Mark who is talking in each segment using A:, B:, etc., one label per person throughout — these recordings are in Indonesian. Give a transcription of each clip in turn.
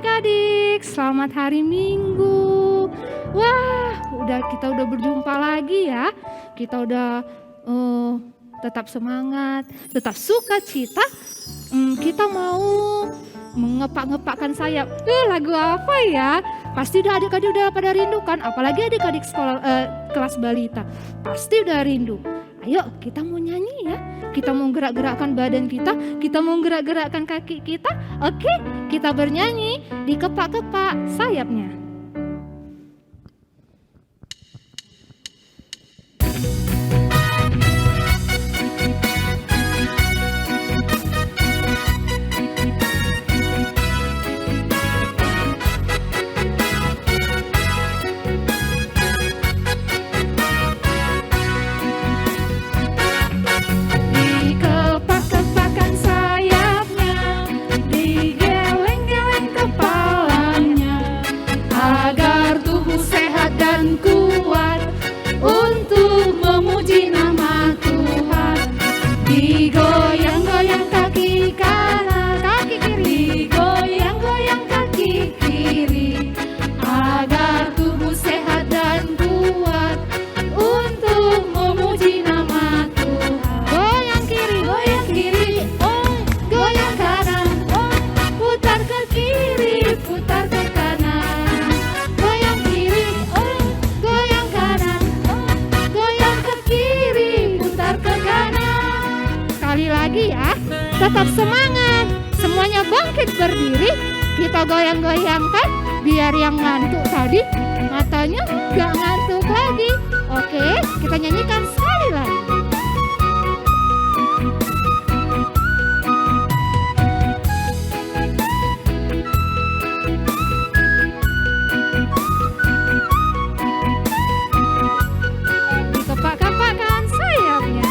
A: adik-adik, selamat hari Minggu. Wah, kita udah berjumpa lagi ya. Kita udah tetap semangat, tetap sukacita. Kita mau mengepak-ngepakkan sayap. Lagu apa ya? Pasti udah adik-adik udah pada rindu kan? Apalagi adik-adik sekolah kelas balita. Pasti udah rindu. Ayo kita mau nyanyi ya. Kita mau gerak-gerakkan badan kita mau gerak-gerakkan kaki kita. Oke, kita bernyanyi di kepak-kepak sayapnya. Tetap semangat, semuanya bangkit berdiri, kita goyang-goyangkan biar yang ngantuk tadi matanya gak ngantuk lagi. Oke, kita nyanyikan sekali lagi. Kepak-kepakan sayapnya.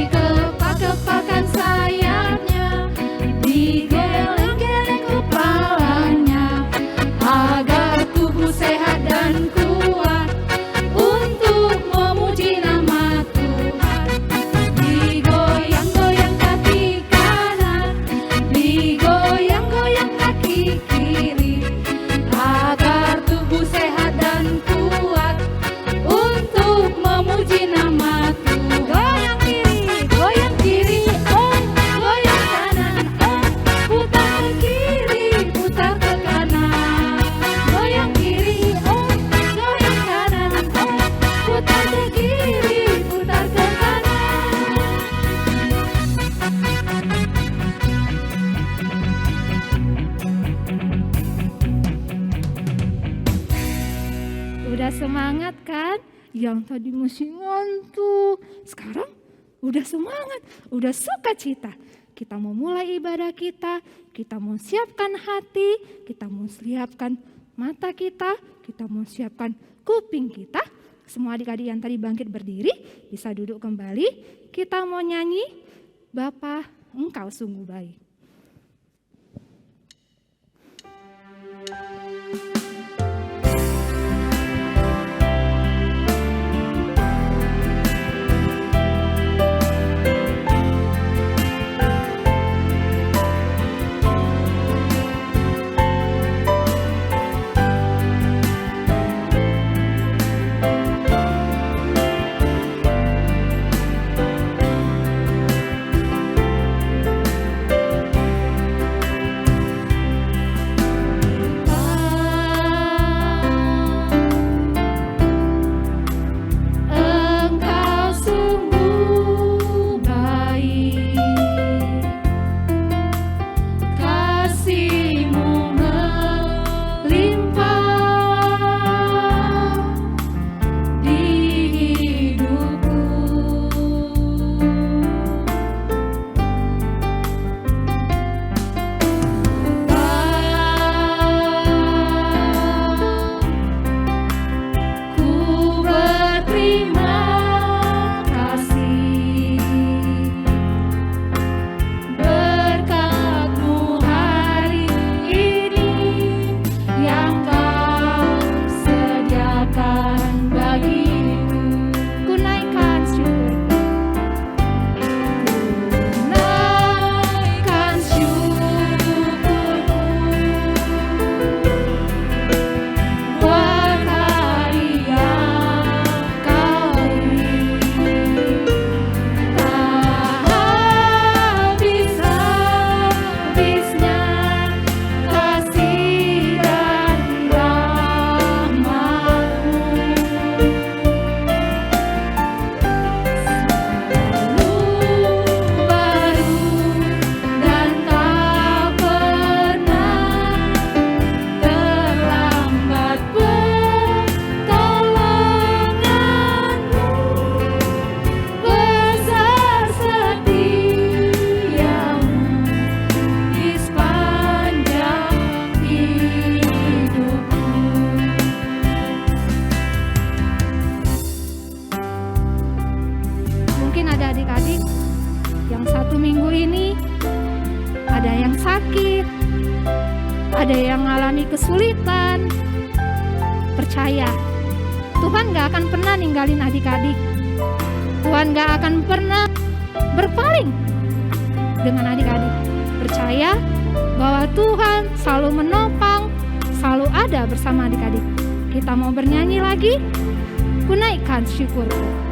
A: Kepak-kepakan sayapnya, digeleng-geleng kepalanya, agar tubuh sehat dan kuat untuk memuji nama Tuhan. Digoyang-goyang kaki kanan, digoyang-goyang kaki kiri, agar tubuh sehat dan kuat untuk memuji nama Tuhan. Goyang kiri, goyang kanan, putar ke kiri, putar ke kanan. Goyang kiri, goyang kanan, putar ke kiri, putar ke kanan. Udah semangat kan? Yang tadi masih ngantuk, sekarang udah semangat, udah sukacita. Kita mau mulai ibadah kita mau siapkan hati, kita mau siapkan mata kita mau siapkan kuping kita. Semua adik-adik yang tadi bangkit berdiri, bisa duduk kembali. Kita mau nyanyi, Bapa Engkau sungguh baik. sakit, ada yang mengalami kesulitan. Percaya, Tuhan gak akan pernah ninggalin adik-adik. Tuhan gak akan pernah berpaling dengan adik-adik. Percaya bahwa Tuhan selalu menopang, selalu ada bersama adik-adik. Kita mau bernyanyi lagi, ku naikkan syukurku.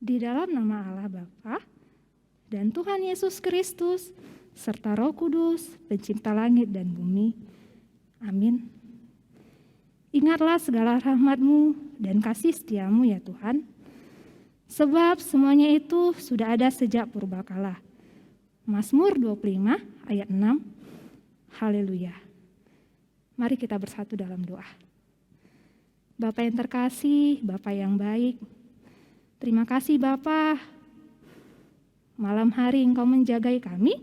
A: Di dalam nama Allah Bapa dan Tuhan Yesus Kristus serta Roh Kudus, pencipta langit dan bumi. Amin. Ingatlah segala rahmat-Mu dan kasih setia-Mu ya Tuhan. Sebab semuanya itu sudah ada sejak purbakala. Mazmur 25 ayat 6. Haleluya. Mari kita bersatu dalam doa. Bapa yang terkasih, Bapa yang baik, terima kasih Bapa, malam hari Engkau menjagai kami,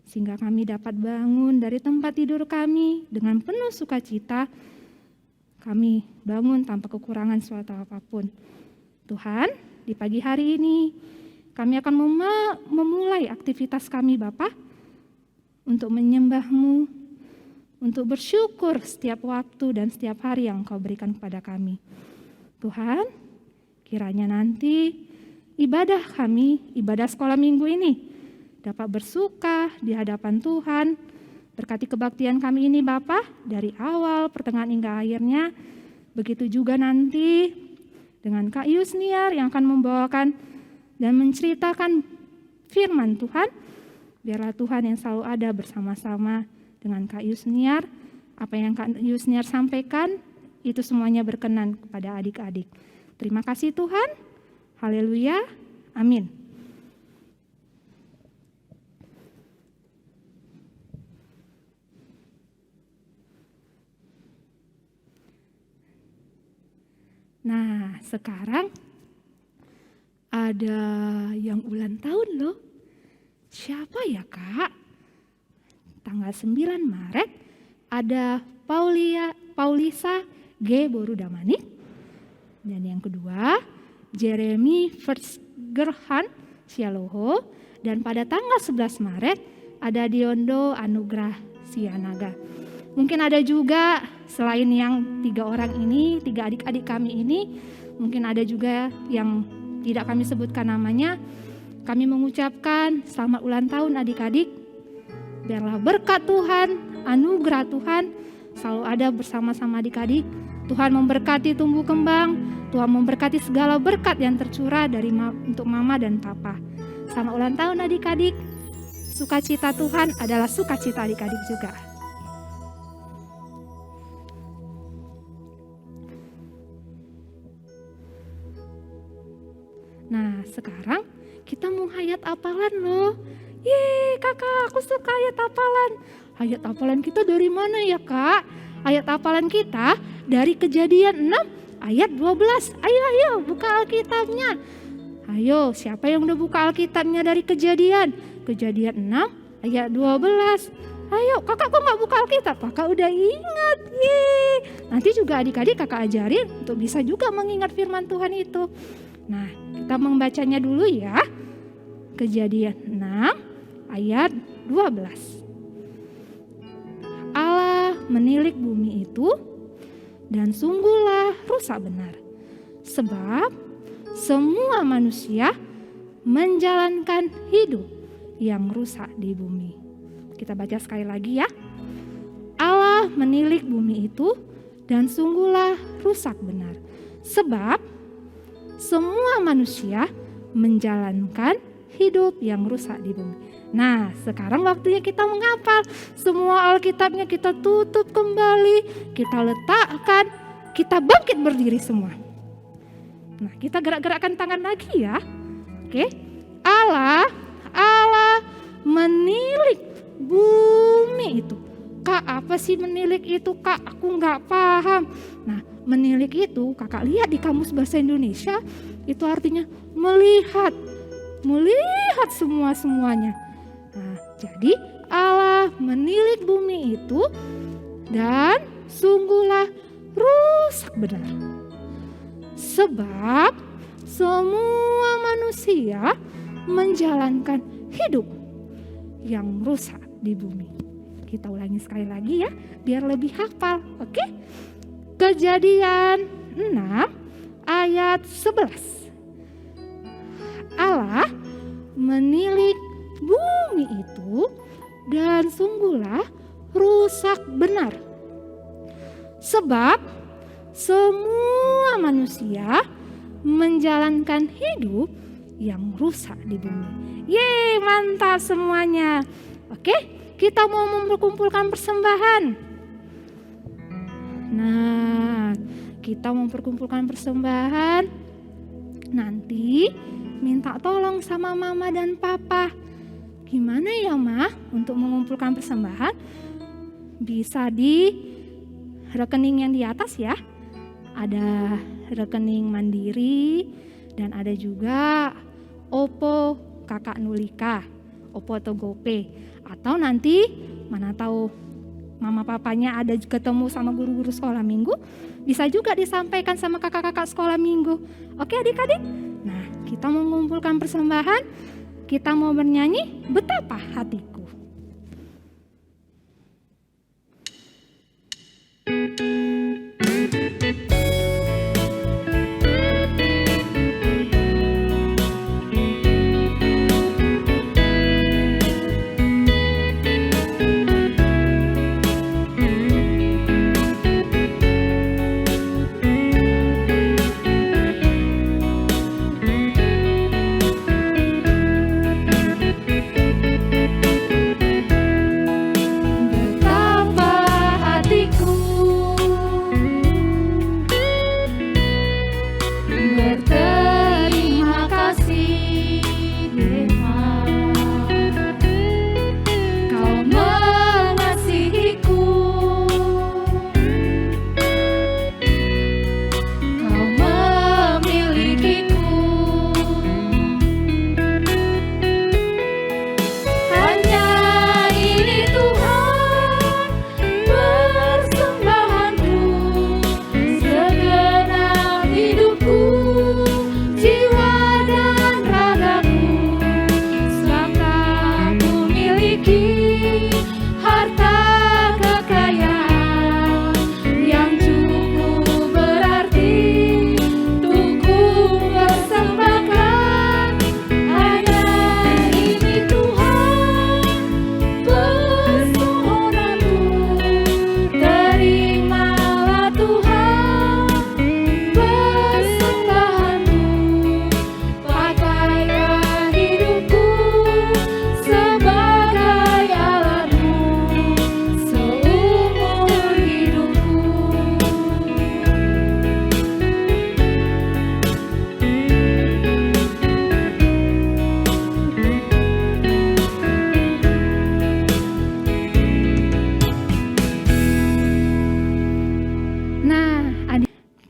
A: sehingga kami dapat bangun dari tempat tidur kami dengan penuh sukacita. Kami bangun tanpa kekurangan suatu apapun. Tuhan, di pagi hari ini kami akan memulai aktivitas kami Bapa, untuk menyembah-Mu, untuk bersyukur setiap waktu dan setiap hari yang Engkau berikan kepada kami. Tuhan, kiranya nanti ibadah kami, ibadah sekolah minggu ini dapat bersuka di hadapan Tuhan. Berkati kebaktian kami ini Bapa, dari awal, pertengahan hingga akhirnya. Begitu juga nanti dengan Kak Yusniar yang akan membawakan dan menceritakan firman Tuhan. Biarlah Tuhan yang selalu ada bersama-sama dengan Kak Yusniar. Apa yang Kak Yusniar sampaikan, itu semuanya berkenan kepada adik-adik. Terima kasih Tuhan. Haleluya. Amin. Nah, sekarang ada yang ulang tahun loh. Siapa ya Kak? Tanggal 9 Maret ada Paulisa G. Borudamanik. Dan yang kedua, Jeremy Firstgerhan Sialoho. Dan pada tanggal 11 Maret ada Diondo Anugrah Sianaga. Mungkin ada juga selain yang 3 orang ini, 3 adik-adik kami ini, mungkin ada juga yang tidak kami sebutkan namanya. Kami mengucapkan selamat ulang tahun adik-adik. Biarlah berkat Tuhan, anugerah Tuhan selalu ada bersama-sama adik-adik. Tuhan memberkati tumbuh kembang, Tuhan memberkati segala berkat yang tercurah untuk mama dan papa. Selamat ulang tahun adik-adik. Sukacita Tuhan adalah sukacita adik-adik juga. Nah, sekarang kita mau hayat hafalan loh. Yeay kakak, aku suka hayat hafalan. Hayat hafalan kita dari mana ya kak? Hayat hafalan kita dari Kejadian 6 ayat 12. Ayo buka Alkitabnya. Ayo, siapa yang udah buka Alkitabnya dari Kejadian? Kejadian 6 ayat 12. Ayo, kakak kok nggak buka Alkitab? Kakak udah ingat. Yeay. Nanti juga adik-adik kakak ajarin untuk bisa juga mengingat firman Tuhan itu. Nah, kita membacanya dulu ya. Kejadian 6 ayat 12. Allah menilik bumi itu dan sungguhlah rusak benar. Sebab semua manusia menjalankan hidup yang rusak di bumi. Kita baca sekali lagi ya. Allah menilik bumi itu dan sungguhlah rusak benar. Sebab semua manusia menjalankan hidup yang rusak di bumi. Nah, sekarang waktunya kita menghafal. Semua Alkitabnya kita tutup kembali, kita letakkan, kita bangkit berdiri semua. Nah, kita gerak-gerakkan tangan lagi ya. Oke. Allah menilik bumi itu. Kak, apa sih menilik itu, Kak? Aku nggak paham. Nah, menilik itu kakak lihat di Kamus Bahasa Indonesia, itu artinya melihat semuanya. Nah, jadi Allah menilik bumi itu dan sungguhlah rusak benar. Sebab semua manusia menjalankan hidup yang rusak di bumi. Kita ulangi sekali lagi ya, biar lebih hafal. Oke? Kejadian 6 ayat 11. Allah menilik bumi itu dan sungguhlah rusak benar. Sebab semua manusia menjalankan hidup yang rusak di bumi. Yeay, mantap semuanya. Oke, kita mau memperkumpulkan persembahan. Nah, kita memperkumpulkan persembahan. Nanti minta tolong sama mama dan papa. Gimana ya, Ma, untuk mengumpulkan persembahan? Bisa di rekening yang di atas ya. Ada rekening Mandiri dan ada juga OPPO Kakak Nulika, OPPO atau GoPay. Atau nanti mana tahu mama papanya ada ketemu sama guru-guru sekolah minggu, bisa juga disampaikan sama kakak-kakak sekolah minggu. Oke adik-adik? Nah, kita mau mengumpulkan persembahan, kita mau bernyanyi Betapa Hatiku.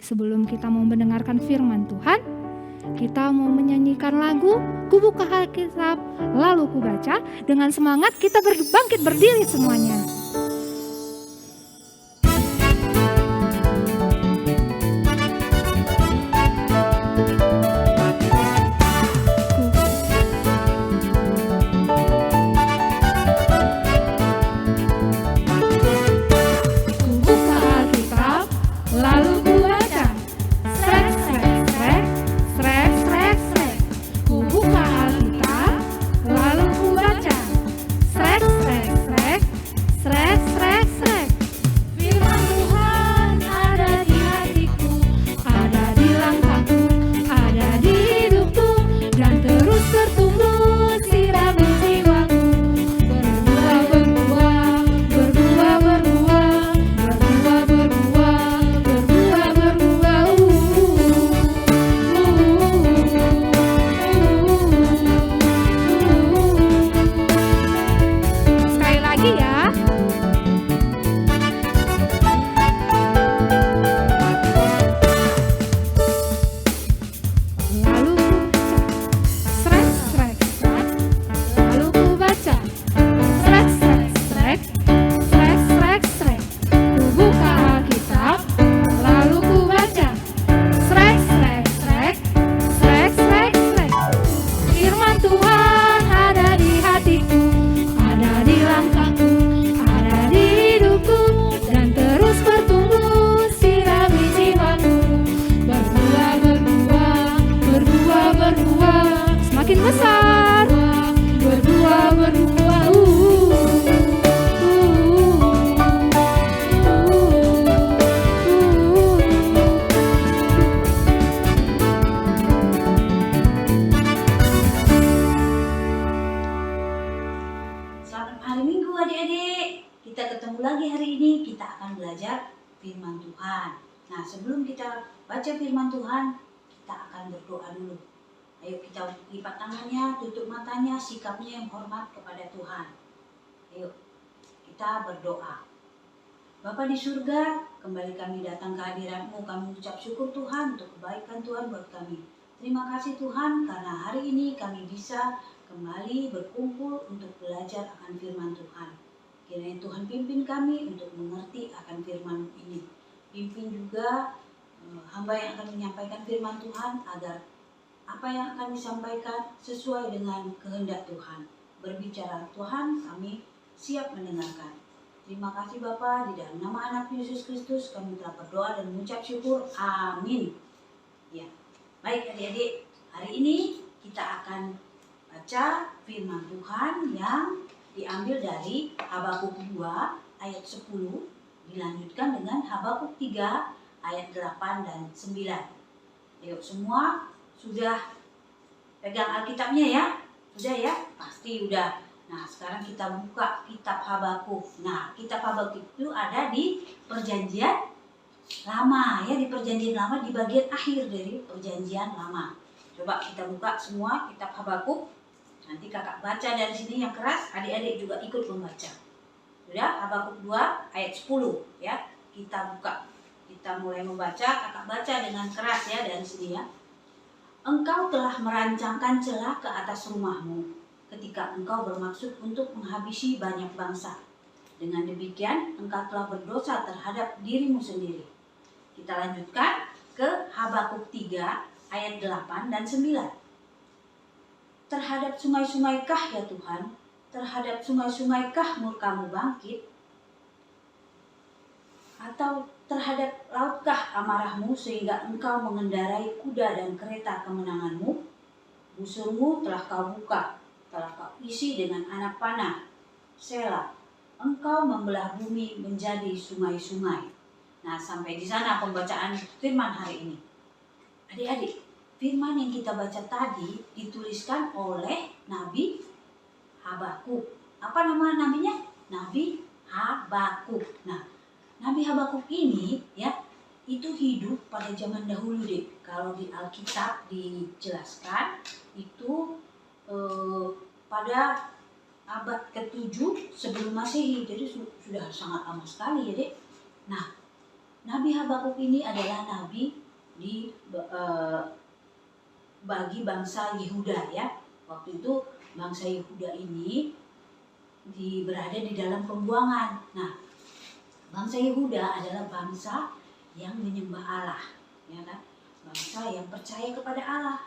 A: Sebelum kita mau mendengarkan firman Tuhan, kita mau menyanyikan lagu Ku Buka Alkitab Lalu Ku Baca. Dengan semangat kita bangkit berdiri semuanya.
B: Firman Tuhan. Nah, sebelum kita baca firman Tuhan, kita akan berdoa dulu. Ayo kita lipat tangannya, tutup matanya, sikapnya yang hormat kepada Tuhan. Ayo kita berdoa. Bapa di surga, kembali kami datang ke hadirat-Mu. Kami ucap syukur Tuhan untuk kebaikan Tuhan buat kami. Terima kasih Tuhan karena hari ini kami bisa kembali berkumpul untuk belajar akan firman Tuhan. Kiranya Tuhan pimpin kami untuk mengerti akan firman ini. Pimpin juga hamba yang akan menyampaikan firman Tuhan agar apa yang akan disampaikan sesuai dengan kehendak Tuhan. Berbicara Tuhan, kami siap mendengarkan. Terima kasih Bapa, di dalam nama anak Yesus Kristus kami telah berdoa dan mengucap syukur. Amin. Ya, baik adik-adik, hari ini kita akan baca firman Tuhan yang diambil dari Habakuk 2 ayat 10, dilanjutkan dengan Habakuk 3 ayat 8 dan 9. Ayo semua sudah pegang Alkitabnya ya? Sudah ya? Pasti udah. Nah, sekarang kita buka kitab Habakuk. Nah, kitab Habakuk itu ada di Perjanjian Lama ya, di Perjanjian Lama, di bagian akhir dari Perjanjian Lama. Coba kita buka semua kitab Habakuk. Nanti kakak baca dari sini yang keras, adik-adik juga ikut membaca. Sudah, Habakuk 2 ayat 10 ya. Kita buka. Kita mulai membaca, kakak baca dengan keras ya dari sini ya. Engkau telah merancangkan celah ke atas rumahmu ketika engkau bermaksud untuk menghabisi banyak bangsa. Dengan demikian, engkau telah berdosa terhadap dirimu sendiri. Kita lanjutkan ke Habakuk 3 ayat 8 dan 9. Terhadap sungai-sungaikah ya Tuhan, terhadap sungai-sungaikah murkamu bangkit? Atau terhadap lautkah amarahmu sehingga engkau mengendarai kuda dan kereta kemenanganmu? Busurmu telah kau buka, telah kau isi dengan anak panah. Selah, engkau membelah bumi menjadi sungai-sungai. Nah, sampai di sana pembacaan firman hari ini. Adik-adik, firman yang kita baca tadi dituliskan oleh Nabi Habakuk. Apa nama nabinya? Nabi Habakuk. Nah, Nabi Habakuk ini ya, itu hidup pada zaman dahulu deh. Kalau di Alkitab dijelaskan itu pada abad ke-7 sebelum Masehi. Jadi sudah sangat lama sekali ya deh. Nah, Nabi Habakuk ini adalah nabi di bagi bangsa Yehuda ya. Waktu itu bangsa Yehuda ini berada di dalam pembuangan. Nah, bangsa Yehuda adalah bangsa yang menyembah Allah, ya kan? Bangsa yang percaya kepada Allah.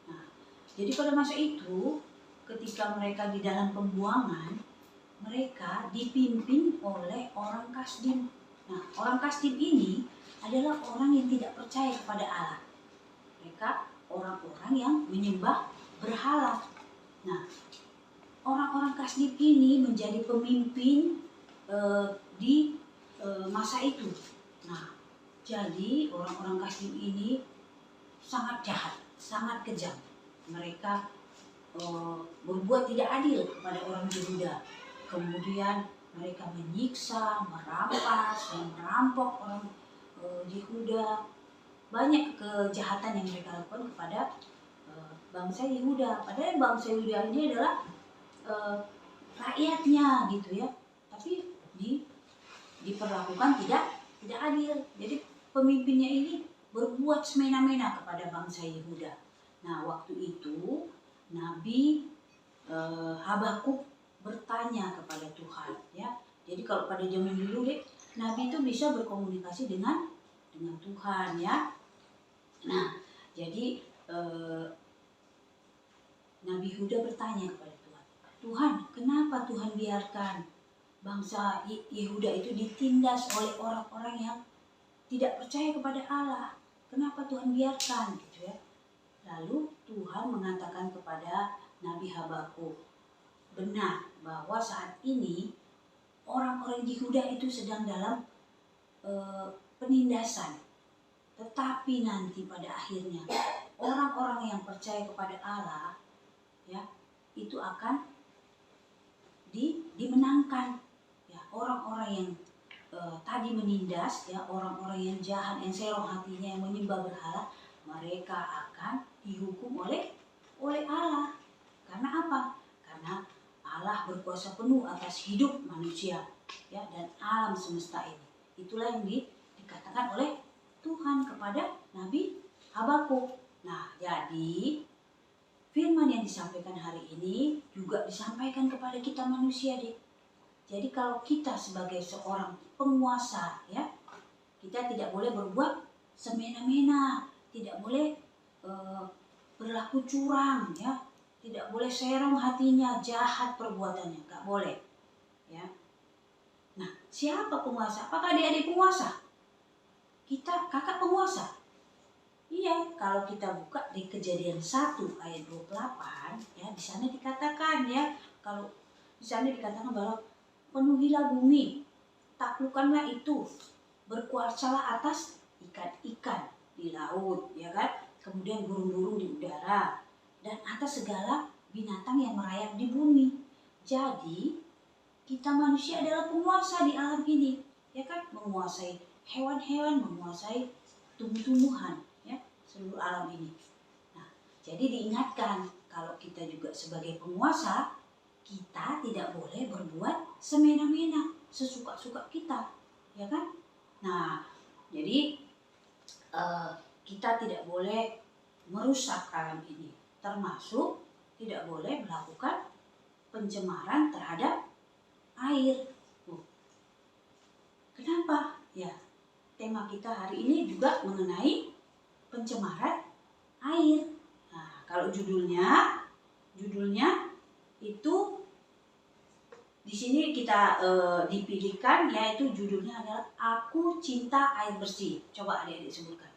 B: Nah, jadi pada masa itu ketika mereka di dalam pembuangan, mereka dipimpin oleh orang Kasdim. Nah, orang Kasdim ini adalah orang yang tidak percaya kepada Allah. Mereka orang-orang yang menyembah berhala. Nah, orang-orang Kasdim ini menjadi pemimpin di masa itu. Nah, jadi orang-orang Kasdim ini sangat jahat, sangat kejam. Mereka berbuat tidak adil kepada orang Yehuda. Kemudian mereka menyiksa, merampas, dan merampok orang Yehuda. Banyak kejahatan yang mereka lakukan kepada bangsa Yehuda. Padahal bangsa Yehuda ini adalah rakyatnya gitu ya. Tapi diperlakukan tidak adil. Jadi pemimpinnya ini berbuat semena-mena kepada bangsa Yehuda. Nah, waktu itu Nabi Habakuk bertanya kepada Tuhan ya. Jadi kalau pada zaman dulu deh, Nabi itu bisa berkomunikasi dengan Tuhan ya. Nah, jadi Nabi Huda bertanya kepada Tuhan, Tuhan, kenapa Tuhan biarkan bangsa Yehuda itu ditindas oleh orang-orang yang tidak percaya kepada Allah? Kenapa Tuhan biarkan gitu ya? Lalu Tuhan mengatakan kepada Nabi Habakuk, benar bahwa saat ini orang-orang Yehuda itu sedang dalam penindasan. Tetapi nanti pada akhirnya orang-orang yang percaya kepada Allah ya, itu akan dimenangkan. Ya, orang-orang yang tadi menindas ya, orang-orang yang jahat, yang serong hatinya, yang menyembah berhala, mereka akan dihukum oleh Allah. Karena apa? Karena Allah berkuasa penuh atas hidup manusia ya, dan alam semesta ini. Itulah yang dikatakan oleh Tuhan kepada Nabi Habakuk. Nah, jadi firman yang disampaikan hari ini juga disampaikan kepada kita manusia deh. Jadi kalau kita sebagai seorang penguasa ya, kita tidak boleh berbuat semena-mena, tidak boleh berlaku curang ya, tidak boleh serong hatinya, jahat perbuatannya, nggak boleh ya. Nah, siapa penguasa? Apakah adik-adik penguasa? Kakak penguasa. Iya, kalau kita buka di Kejadian 1 ayat 28 ya, di sana dikatakan ya, kalau di sana dikatakan bahwa penuhilah bumi, taklukkanlah itu, berkuasalah atas ikan-ikan di laut, ya kan? Kemudian burung-burung di udara, dan atas segala binatang yang merayap di bumi. Jadi, kita manusia adalah penguasa di alam ini, ya kan? Menguasai hewan-hewan, menguasai tumbuh-tumbuhan, ya, seluruh alam ini. Nah, jadi diingatkan kalau kita juga sebagai penguasa, kita tidak boleh berbuat semena-mena, sesuka-suka kita, ya kan? Nah, jadi kita tidak boleh merusak alam ini, termasuk tidak boleh melakukan pencemaran terhadap air. Kenapa? Ya, tema kita hari ini juga mengenai pencemaran air. Nah, kalau judulnya itu di sini kita dipilihkan, yaitu judulnya adalah Aku Cinta Air Bersih. Coba adik-adik sebutkan.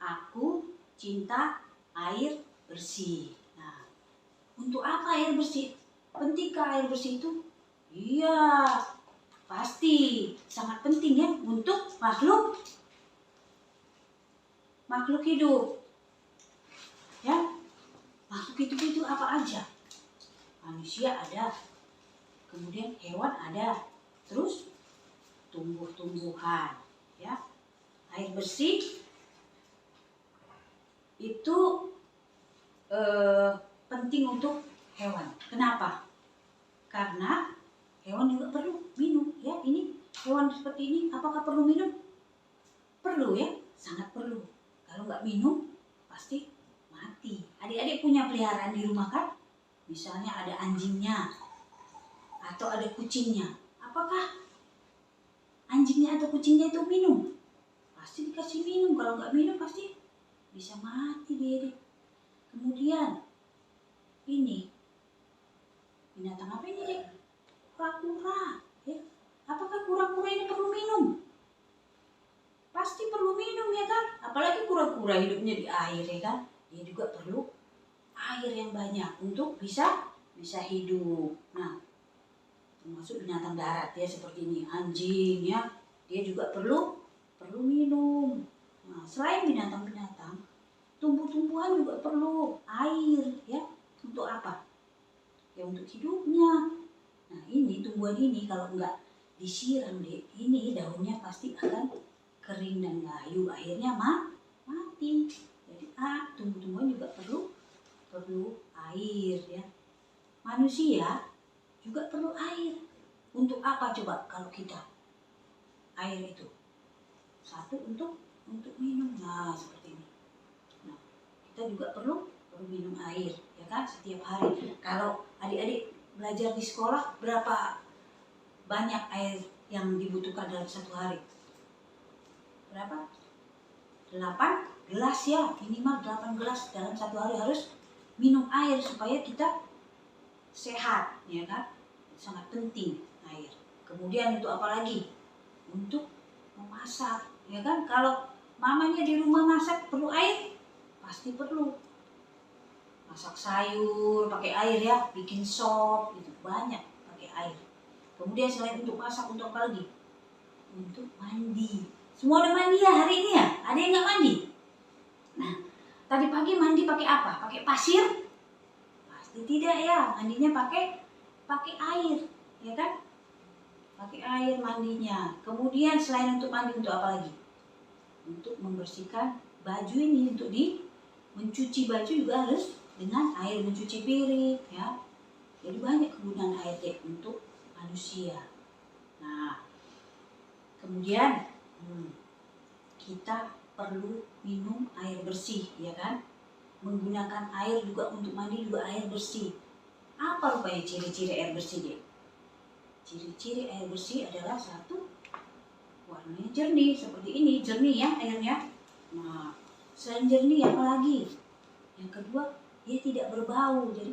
B: Aku cinta air bersih. Nah, untuk apa air bersih? Pentingkah air bersih itu? Iya, pasti sangat penting ya untuk makhluk hidup. Ya, makhluk hidup itu apa aja? Manusia ada, kemudian hewan ada, terus tumbuh-tumbuhan. Ya, air bersih itu penting untuk hewan. Kenapa? Karena hewan juga perlu minum. Ya, ini hewan seperti ini, apakah perlu minum? Perlu ya, sangat perlu. Kalau nggak minum, pasti mati. Adik-adik punya peliharaan di rumah kan? Misalnya ada anjingnya atau ada kucingnya. Apakah anjingnya atau kucingnya itu minum? Pasti dikasih minum. Kalau nggak minum pasti bisa mati dia. Kemudian ini binatang apa ini, Dek? Kura-kura. Ya. Apakah kura-kura ini perlu minum? Pasti perlu minum ya kan? Apalagi kura-kura hidupnya di air ya kan? Dia juga perlu air yang banyak untuk bisa hidup. Nah, termasuk binatang darat ya seperti ini, anjing ya, dia juga perlu minum. Nah, selain binatang-binatang, tumbuh-tumbuhan juga perlu air ya. Untuk apa? Ya untuk hidupnya. Nah, ini tumbuhan ini kalau enggak disiram deh, ini daunnya pasti akan kering dan layu, akhirnya mati. Jadi tumbuh-tumbuhan juga perlu air ya. Manusia juga perlu air. Untuk apa coba kalau kita? Air itu satu untuk minum. Nah, seperti ini. Nah, kita juga perlu minum air ya kan setiap hari. Kalau adik-adik belajar di sekolah, berapa banyak air yang dibutuhkan dalam satu hari? Berapa? 8 gelas ya, minimal 8 gelas dalam satu hari harus minum air supaya kita sehat ya kan. Sangat penting air. Kemudian untuk apa lagi? Untuk memasak ya kan. Kalau mamanya di rumah masak perlu air? Pasti perlu. Masak sayur pakai air ya, bikin sop itu banyak pakai air. Kemudian selain untuk masak, untuk apa lagi? Untuk mandi. Semua udah mandi ya hari ini ya? Ada yang nggak mandi? Nah, tadi pagi mandi pakai apa? Pakai pasir? Pasti tidak ya, mandinya pakai air, ya kan? Pakai air mandinya. Kemudian selain untuk mandi, untuk apa lagi? Untuk membersihkan baju ini, untuk mencuci baju juga harus dengan air, mencuci piring, ya. Jadi banyak kegunaan air deh untuk manusia. Nah, kemudian kita perlu minum air bersih, ya kan? Menggunakan air juga untuk mandi juga air bersih. Apa rupanya ciri-ciri air bersih deh? Ciri-ciri air bersih adalah satu, warnanya jernih seperti ini, jernih ya airnya. Nah, selain jernih apa lagi? Yang kedua, dia tidak berbau, jadi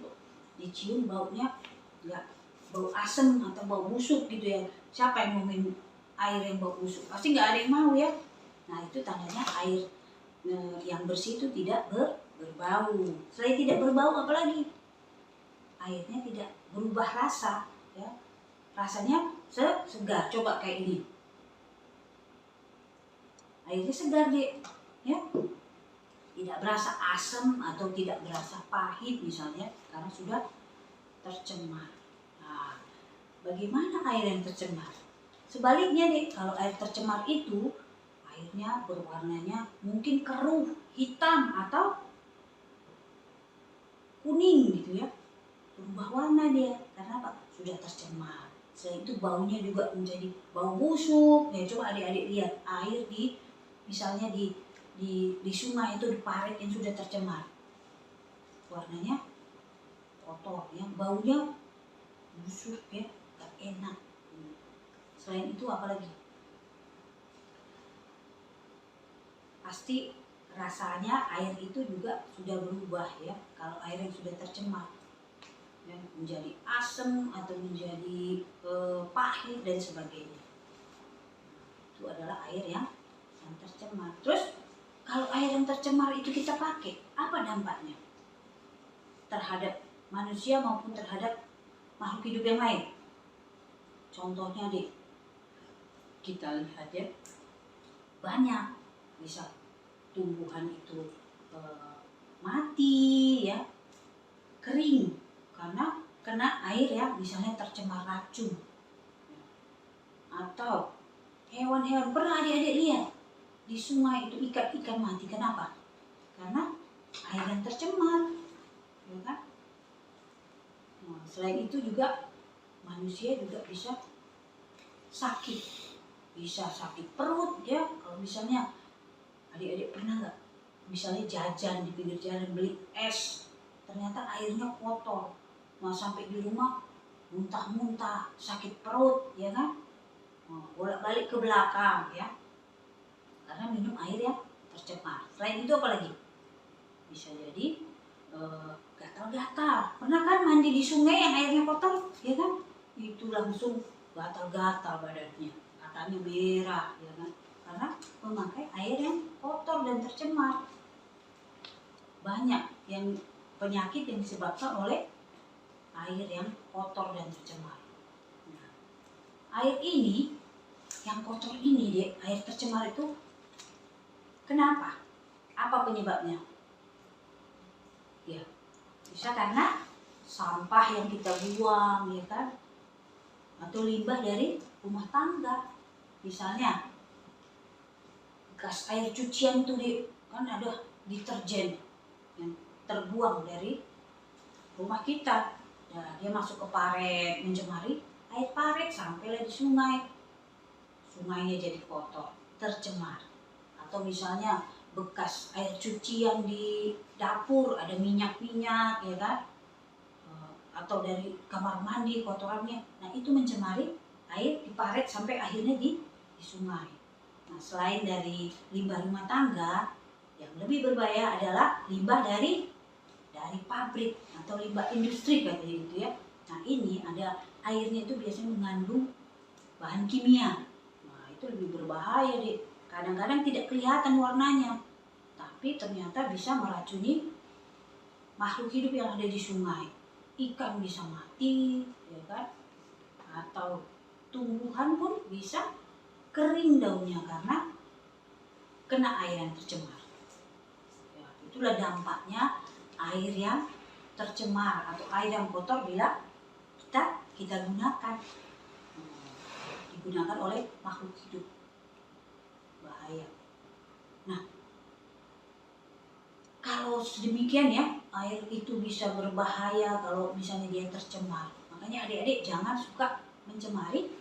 B: dicium baunya nggak bau asem atau bau busuk gitu ya. Siapa yang mau minum air yang bau busuk? Pasti nggak ada yang mau ya. Nah, itu tandanya air yang bersih itu tidak berbau. Selain tidak berbau, apalagi? Airnya tidak berubah rasa, ya. Rasanya segar. Coba kayak ini. Airnya segar deh, ya. Tidak berasa asam atau tidak berasa pahit misalnya, karena sudah tercemar. Nah, bagaimana air yang tercemar? Sebaliknya deh, kalau air tercemar itu airnya berwarnanya mungkin keruh, hitam atau kuning gitu ya. Berubah warna dia, karena apa? Sudah tercemar. Selain itu baunya juga menjadi bau busuk. Ya, coba adik-adik lihat air misalnya di sungai itu, di parit yang sudah tercemar. Warnanya kotor ya, baunya busuk ya, gak enak. Selain itu apa lagi? Pasti rasanya air itu juga sudah berubah ya. Kalau air yang sudah tercemar ya, menjadi asam atau menjadi pahit dan sebagainya. Itu adalah air yang tercemar. Terus kalau air yang tercemar itu kita pakai, apa dampaknya terhadap manusia maupun terhadap makhluk hidup yang lain? Contohnya deh, kita lihat ya, banyak bisa tumbuhan itu mati ya, kering karena kena air ya, misalnya tercemar racun. Atau hewan-hewan, pernah adik-adik lihat di sungai itu ikan mati, kenapa? Karena air yang tercemar, ya kan? Nah, selain itu juga manusia juga bisa sakit perut ya. Kalau misalnya adik-adik pernah nggak, misalnya jajan di pinggir jalan beli es ternyata airnya kotor. Nah, sampai di rumah muntah-muntah, sakit perut, ya kan? Bolak-balik ke belakang, ya. Karena minum air yang tercemar. Selain itu apa lagi? Bisa jadi gatal-gatal. Pernah kan mandi di sungai yang airnya kotor, ya kan? Itu langsung gatal-gatal badannya, matanya merah, ya kan? Karena memakai air yang kotor dan tercemar. Banyak yang penyakit yang disebabkan oleh air yang kotor dan tercemar. Nah, air ini, yang kotor ini, deh, air tercemar itu, kenapa? Apa penyebabnya? Ya, bisa karena sampah yang kita buang, ya kan? Atau limbah dari rumah tangga. Misalnya, bekas air cucian tuh, kan ada deterjen yang terbuang dari rumah kita. Nah, dia masuk ke paret, mencemari air paret, sampailah di sungai. Sungainya jadi kotor, tercemar. Atau misalnya bekas air cucian di dapur, ada minyak-minyak, ya kan? Atau dari kamar mandi kotorannya. Nah, itu mencemari air di paret sampai akhirnya di sungai. Nah, selain dari limbah rumah tangga, yang lebih berbahaya adalah limbah dari pabrik atau limbah industri katanya gitu ya. Nah, ini ada airnya itu biasanya mengandung bahan kimia. Nah, itu lebih berbahaya, deh. Kadang-kadang tidak kelihatan warnanya, tapi ternyata bisa meracuni makhluk hidup yang ada di sungai. Ikan bisa mati, ya kan? Atau tumbuhan pun bisa kering daunnya karena kena air yang tercemar. Ya, itulah dampaknya air yang tercemar atau air yang kotor bila kita gunakan. Digunakan oleh makhluk hidup. Bahaya. Nah, kalau sedemikian ya, air itu bisa berbahaya kalau misalnya dia tercemar. Makanya adik-adik jangan suka mencemari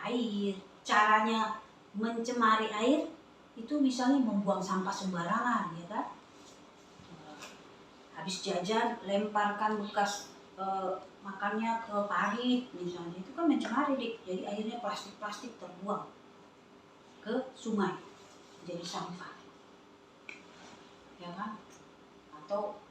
B: air. Caranya mencemari air itu misalnya membuang sampah sembarangan, ya kan? Habis jajan lemparkan bekas makannya ke parit misalnya, itu kan mencemari, Dik. Jadi akhirnya plastik-plastik terbuang ke sungai jadi sampah, ya kan? Atau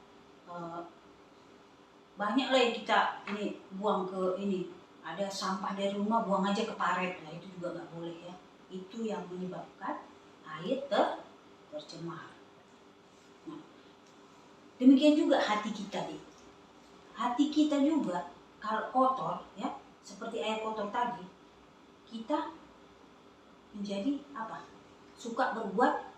B: banyak lah yang kita ini buang ke ini, ada sampah dari rumah buang aja ke paret. Nah, itu juga nggak boleh, ya. Itu yang menyebabkan air tercemar. Nah, demikian juga hati kita, Dik. Hati kita juga kalau kotor, ya, seperti air kotor tadi, kita menjadi apa? Suka berbuat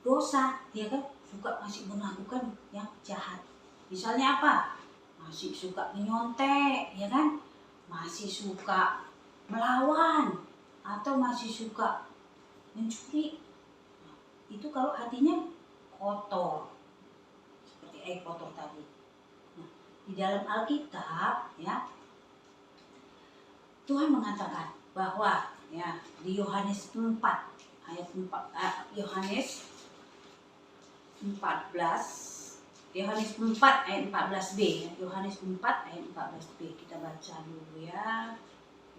B: dosa, ya kan? Suka masih melakukan yang jahat. Misalnya apa? Masih suka menyontek, ya kan? Masih suka melawan atau masih suka mencuri. Nah, itu kalau hatinya kotor, seperti air kotor tadi. Nah, di dalam Alkitab, ya, Tuhan mengatakan bahwa, ya, di Yohanes 4 ayat 4, Yohanes 4 ayat 14b, ya. Yohanes 4 ayat 14b, kita baca dulu, ya.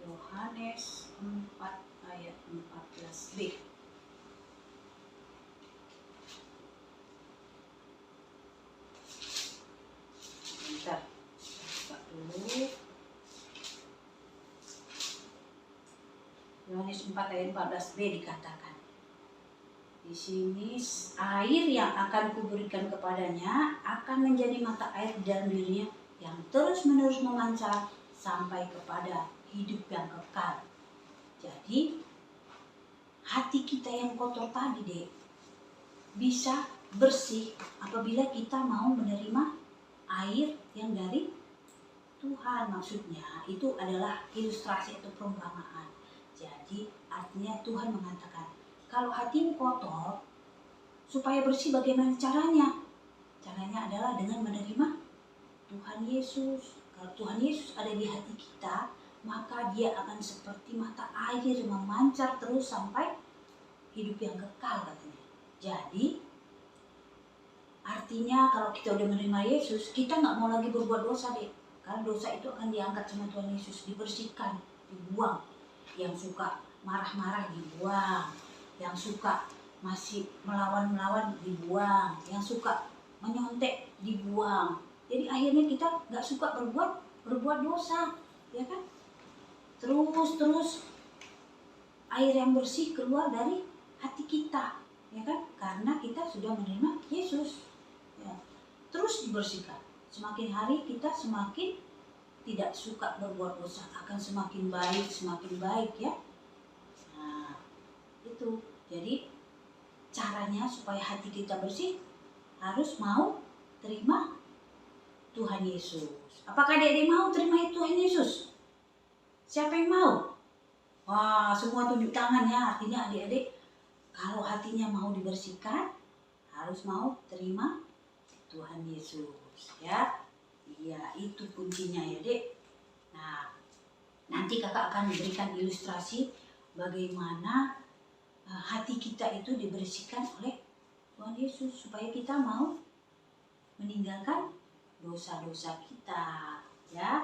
B: Yohanes 4 ayat 14b. Bentar, buka dulu. Yohanes 4 ayat 14b dikatakan, di sini air yang akan kuberikan kepadanya akan menjadi mata air di dalam dirinya yang terus-menerus memancar sampai kepada hidup yang kekal. Jadi hati kita yang kotor tadi, deh, bisa bersih apabila kita mau menerima air yang dari Tuhan. Maksudnya itu adalah ilustrasi atau perumpamaan. Jadi artinya Tuhan mengatakan, kalau hatimu kotor, supaya bersih bagaimana caranya? Caranya adalah dengan menerima Tuhan Yesus. Kalau Tuhan Yesus ada di hati kita, maka dia akan seperti mata air memancar terus sampai hidup yang kekal, katanya. Jadi Artinya kalau kita udah menerima Yesus, kita nggak mau lagi berbuat dosa deh. Karena dosa itu akan diangkat sama Tuhan Yesus, dibersihkan, dibuang. Yang suka marah-marah dibuang, yang suka masih melawan-melawan dibuang, yang suka menyontek dibuang. Jadi akhirnya kita nggak suka berbuat dosa, ya kan? Terus air yang bersih keluar dari hati kita, ya kan? Karena kita sudah menerima Yesus. Ya. Terus dibersihkan. Semakin hari kita semakin tidak suka berbuat dosa, akan semakin baik ya. Nah, itu. Jadi caranya supaya hati kita bersih harus mau terima Tuhan Yesus. Apakah adik-adik mau terima Tuhan Yesus? Siapa yang mau? Wah, semua tunjuk tangan ya. Artinya adik-adik kalau hatinya mau dibersihkan harus mau terima Tuhan Yesus ya. Iya, itu kuncinya ya, Dek. Nah, nanti kakak akan memberikan ilustrasi bagaimana hati kita itu dibersihkan oleh Tuhan Yesus supaya kita mau meninggalkan dosa-dosa kita ya.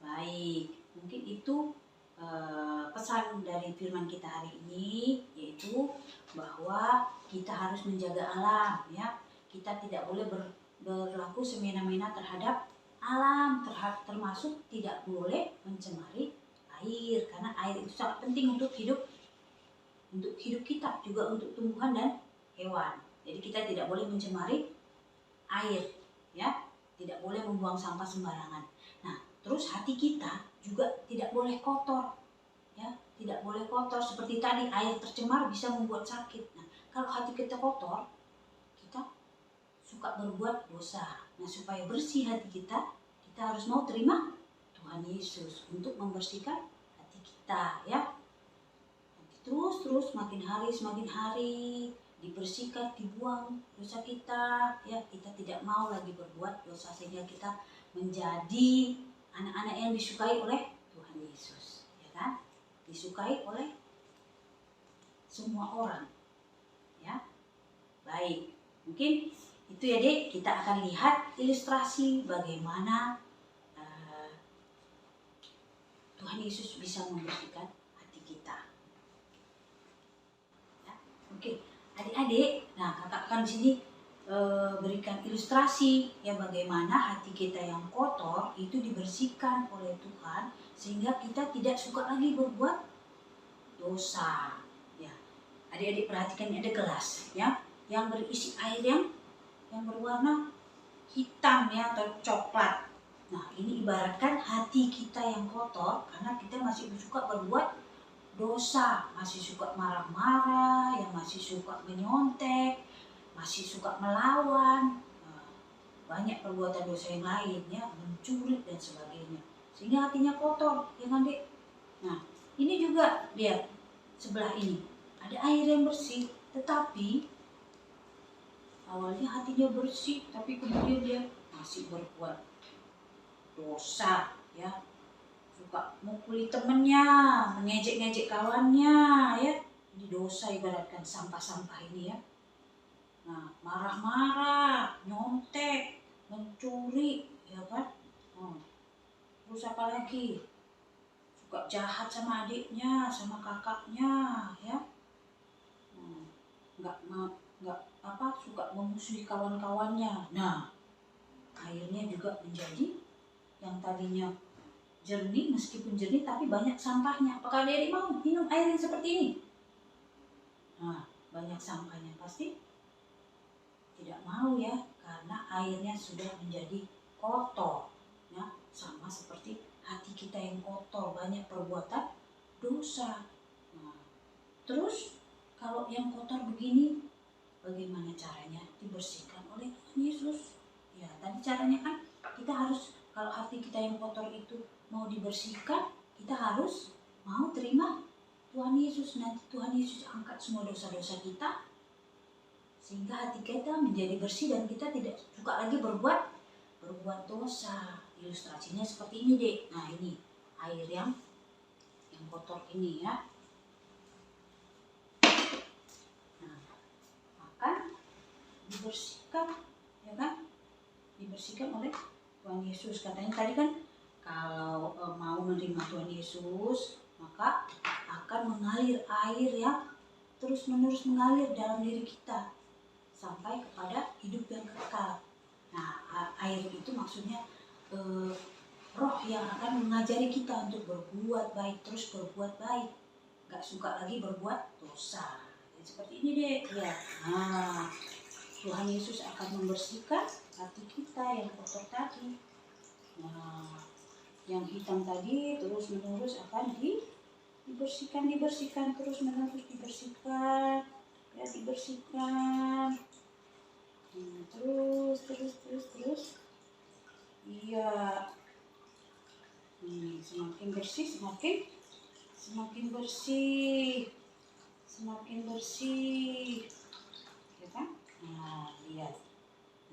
B: Baik, mungkin itu pesan dari firman kita hari ini, yaitu bahwa kita harus menjaga alam ya. Kita tidak boleh berlaku semena-mena terhadap alam, termasuk tidak boleh mencemari air, karena air itu sangat penting untuk hidup kita, juga untuk tumbuhan dan hewan. Jadi kita tidak boleh mencemari air ya, tidak boleh membuang sampah sembarangan. Nah, terus hati kita juga tidak boleh kotor ya, tidak boleh kotor. Seperti tadi, air tercemar bisa membuat sakit. Nah, kalau hati kita kotor, kita suka berbuat dosa. Nah, supaya bersih hati kita harus mau terima Tuhan Yesus untuk membersihkan hati kita ya. Terus makin hari dibersihkan, dibuang dosa kita ya. Kita tidak mau lagi berbuat dosa sehingga kita menjadi anak-anak yang disukai oleh Tuhan Yesus ya kan, disukai oleh semua orang ya. Baik, mungkin itu ya Dek, kita akan lihat ilustrasi bagaimana Tuhan Yesus bisa membersihkan hati kita ya. Oke adik-adik, nah kakak akan di sini berikan ilustrasi ya bagaimana hati kita yang kotor itu dibersihkan oleh Tuhan sehingga kita tidak suka lagi berbuat dosa ya. Adik-adik perhatikan, ada gelas ya yang berisi air yang berwarna hitam ya atau coklat. Nah, ini ibaratkan hati kita yang kotor karena kita masih suka berbuat dosa, masih suka marah-marah, yang masih suka menyontek, masih suka melawan, banyak perbuatan dosa yang lain ya, mencuri dan sebagainya, sehingga hatinya kotor ya kan Dek. Nah, ini juga lihat sebelah ini ada air yang bersih, tetapi awalnya hatinya bersih tapi kemudian dia masih berbuat dosa ya, suka mukuli temennya, mengejek-ngejek kawannya ya. Ini dosa ibaratkan sampah-sampah ini ya. Nah, marah-marah, nyontek, mencuri ya kan. Terus apa lagi? Suka jahat sama adiknya, sama kakaknya ya. Suka memusuhi kawan-kawannya. Nah, airnya juga menjadi yang tadinya jernih, meskipun jernih tapi banyak sampahnya. Apakah adik mau minum air yang seperti ini? Nah, banyak sampahnya, pasti tidak mau ya, karena airnya sudah menjadi kotor ya, sama seperti hati kita yang kotor, banyak perbuatan dosa. Nah, terus kalau yang kotor begini, bagaimana caranya dibersihkan oleh Tuhan Yesus? Ya, tadi caranya kan kita harus, kalau hati kita yang kotor itu mau dibersihkan, kita harus mau terima Tuhan Yesus. Nanti Tuhan Yesus angkat semua dosa-dosa kita sehingga hati kita menjadi bersih dan kita tidak suka lagi berbuat dosa. Ilustrasinya seperti ini Dek. Nah, ini air yang kotor ini ya. Nah, akan dibersihkan ya kan? Dibersihkan oleh Tuhan Yesus. Katanya tadi kan kalau mau menerima Tuhan Yesus, maka akan mengalir air yang terus-menerus mengalir dalam diri kita sampai kepada hidup yang kekal. Nah, air itu maksudnya roh yang akan mengajari kita untuk berbuat baik, terus berbuat baik, gak suka lagi berbuat dosa. Jadi seperti ini deh, ya. Nah, Tuhan Yesus akan membersihkan hati kita yang kotor tadi. Nah, yang hitam tadi terus-menerus akan dibersihkan terus-menerus dibersihkan, ya dibersihkan. Terus. Iya. Semakin bersih, semakin bersih. Ya kan? Nah, lihat.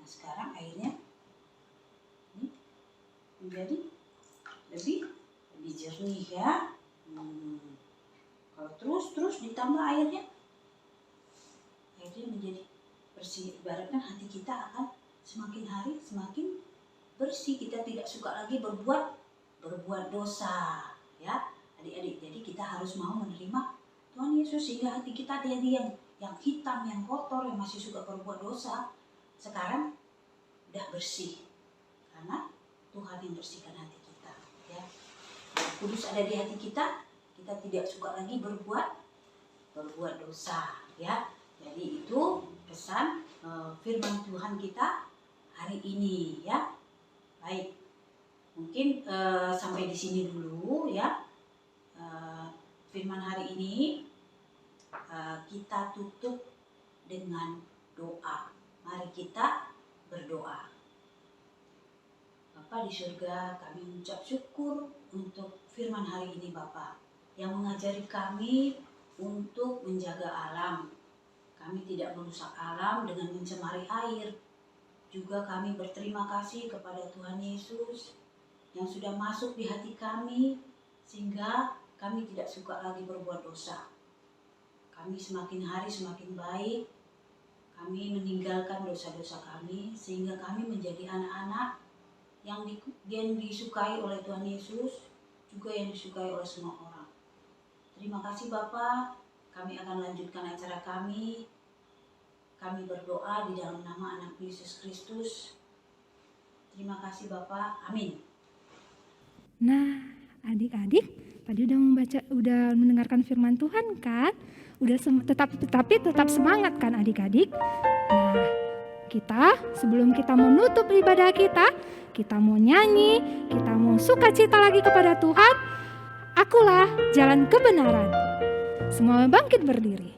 B: Nah, sekarang airnya ini menjadi lebih jernih ya. Kalau terus ditambah airnya menjadi bersih. Ibaratkan hati kita akan semakin hari semakin bersih. Kita tidak suka lagi berbuat dosa, ya adik-adik. Jadi kita harus mau menerima Tuhan Yesus sehingga hati kita jadi yang hitam, yang kotor, yang masih suka berbuat dosa, sekarang udah bersih karena Tuhan yang bersihkan hati kita, ya. Kudus ada di hati kita, kita tidak suka lagi berbuat dosa, ya. Jadi itu pesan firman Tuhan kita hari ini, ya. Baik, mungkin sampai di sini dulu, ya. Firman hari ini kita tutup dengan doa. Mari kita berdoa. Bapa di surga, kami mengucap syukur untuk firman hari ini, Bapa, yang mengajari kami untuk menjaga alam. Kami tidak merusak alam dengan mencemari air. Juga kami berterima kasih kepada Tuhan Yesus yang sudah masuk di hati kami sehingga kami tidak suka lagi berbuat dosa. Kami semakin hari semakin baik. Kami meninggalkan dosa-dosa kami sehingga kami menjadi anak-anak yang disukai oleh Tuhan Yesus, juga yang disukai oleh semua orang. Terima kasih Bapa. Kami akan lanjutkan acara kami. Kami berdoa di dalam nama anak Yesus Kristus. Terima kasih Bapa. Amin.
A: Nah, adik-adik tadi udah mendengarkan firman Tuhan kan? Tetap semangat kan adik-adik? Nah, sebelum kita mau nutup ibadah kita mau nyanyi, kita mau sukacita lagi kepada Tuhan. Akulah jalan kebenaran. Semua bangkit berdiri.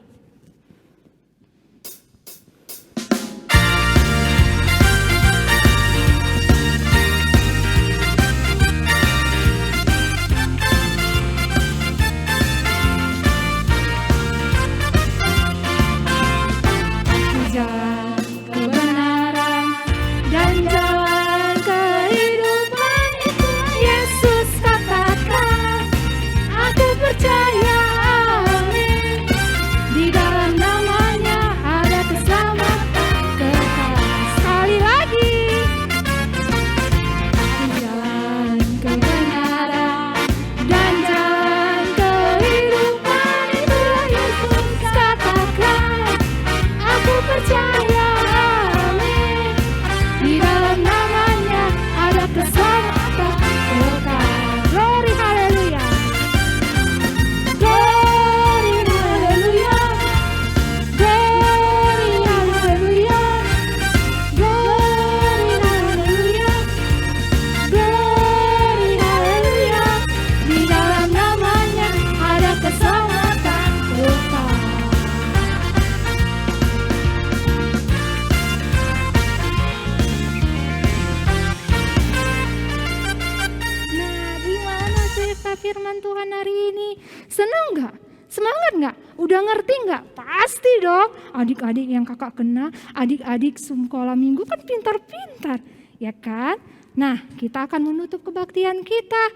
A: Firman Tuhan hari ini. Senang gak? Semangat gak? Udah ngerti gak? Pasti dong. Adik-adik yang kakak kenal, adik-adik sekolah minggu kan pintar-pintar, ya kan? Nah, kita akan menutup kebaktian kita.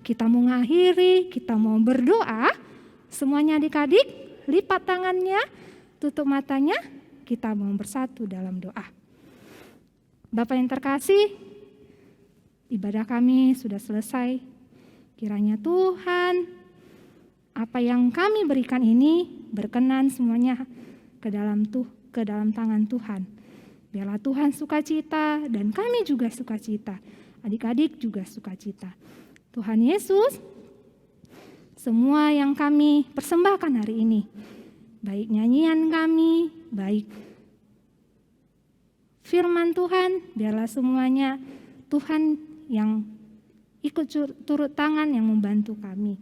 A: Kita mau ngakhiri, kita mau berdoa. Semuanya adik-adik, lipat tangannya, tutup matanya, kita mau bersatu dalam doa. Bapak yang terkasih, ibadah kami sudah selesai. Kiranya Tuhan, apa yang kami berikan ini berkenan semuanya ke dalam tangan Tuhan. Biarlah Tuhan sukacita dan kami juga sukacita. Adik-adik juga sukacita. Tuhan Yesus, semua yang kami persembahkan hari ini, baik nyanyian kami, baik firman Tuhan, biarlah semuanya Tuhan yang ikut turut tangan yang membantu kami.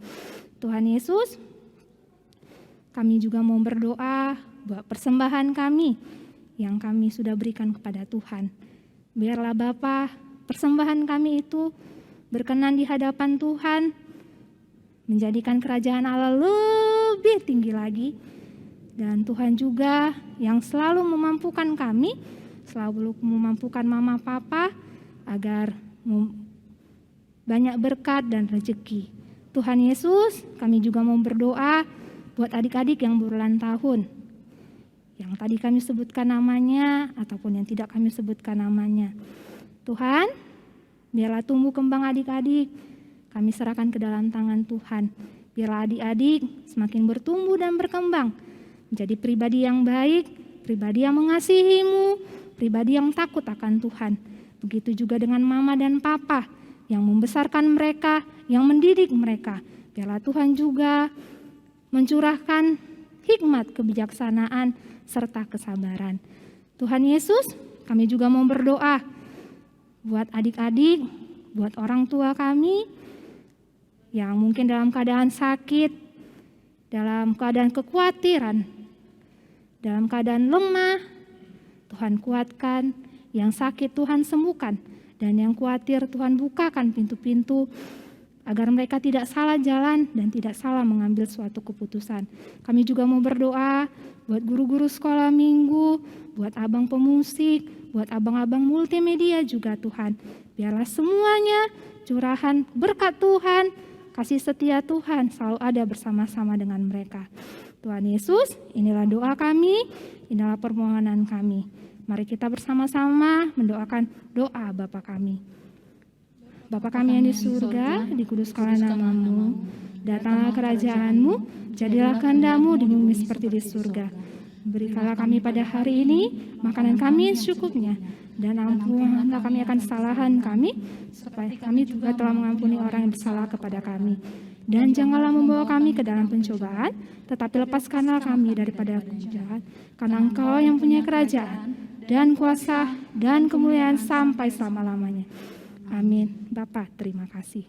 A: Tuhan Yesus, kami juga mau berdoa buat persembahan kami yang kami sudah berikan kepada Tuhan. Biarlah Bapa, persembahan kami itu berkenan di hadapan Tuhan, menjadikan kerajaan Allah lebih tinggi lagi. Dan Tuhan juga yang selalu memampukan kami, selalu memampukan mama papa agar banyak berkat dan rezeki. Tuhan Yesus, kami juga mau berdoa buat adik-adik yang berulang tahun. Yang tadi kami sebutkan namanya ataupun yang tidak kami sebutkan namanya. Tuhan, biarlah tumbuh kembang adik-adik, kami serahkan ke dalam tangan Tuhan. Biarlah adik-adik semakin bertumbuh dan berkembang, menjadi pribadi yang baik, pribadi yang mengasihimu, pribadi yang takut akan Tuhan. Begitu juga dengan mama dan papa yang membesarkan mereka, yang mendidik mereka. Biarlah Tuhan juga mencurahkan hikmat, kebijaksanaan, serta kesabaran. Tuhan Yesus, kami juga mau berdoa buat adik-adik, buat orang tua kami yang mungkin dalam keadaan sakit, dalam keadaan kekhawatiran, dalam keadaan lemah. Tuhan kuatkan, yang sakit Tuhan sembuhkan, dan yang khawatir Tuhan bukakan pintu-pintu agar mereka tidak salah jalan dan tidak salah mengambil suatu keputusan. Kami juga mau berdoa buat guru-guru sekolah minggu, buat abang pemusik, buat abang-abang multimedia juga Tuhan. Biarlah semuanya curahan berkat Tuhan, kasih setia Tuhan selalu ada bersama-sama dengan mereka. Tuhan Yesus, inilah doa kami, inilah permohonan kami. Mari kita bersama-sama mendoakan doa Bapa kami. Bapa kami yang di surga, dikuduskanlah nama-Mu, datanglah kerajaan-Mu, jadilah kehendak-Mu di bumi seperti di surga. Berikanlah kami pada hari ini makanan kami yang secukupnya, dan ampunilah kami akan kesalahan kami, supaya kami juga telah mengampuni orang yang bersalah kepada kami. Dan janganlah membawa kami ke dalam pencobaan, tetapi lepaskanlah kami daripada jahat, karena Engkau yang punya kerajaan, dan kuasa, dan kemuliaan sampai selama-lamanya. Amin. Bapa, terima kasih.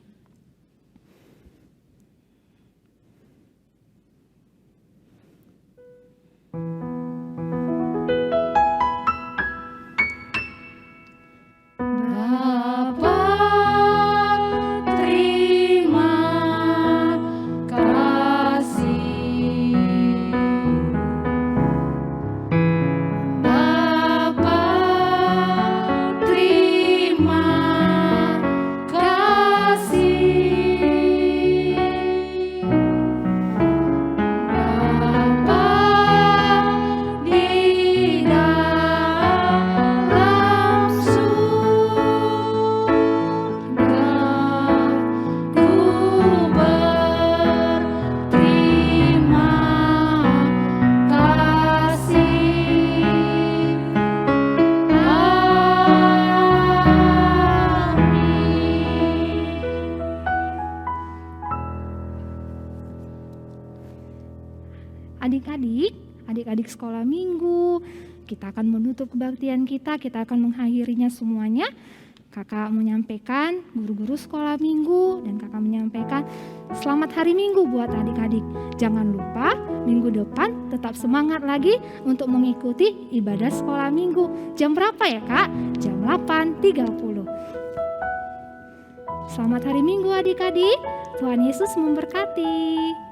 A: Adik-adik sekolah minggu, kita akan menutup kebaktian kita akan mengakhirinya semuanya. Kakak menyampaikan, guru-guru sekolah minggu, dan kakak menyampaikan selamat hari Minggu buat adik-adik. Jangan lupa minggu depan tetap semangat lagi untuk mengikuti ibadah sekolah minggu. Jam berapa ya Kak? Jam 8.30. Selamat hari Minggu adik-adik, Tuhan Yesus memberkati.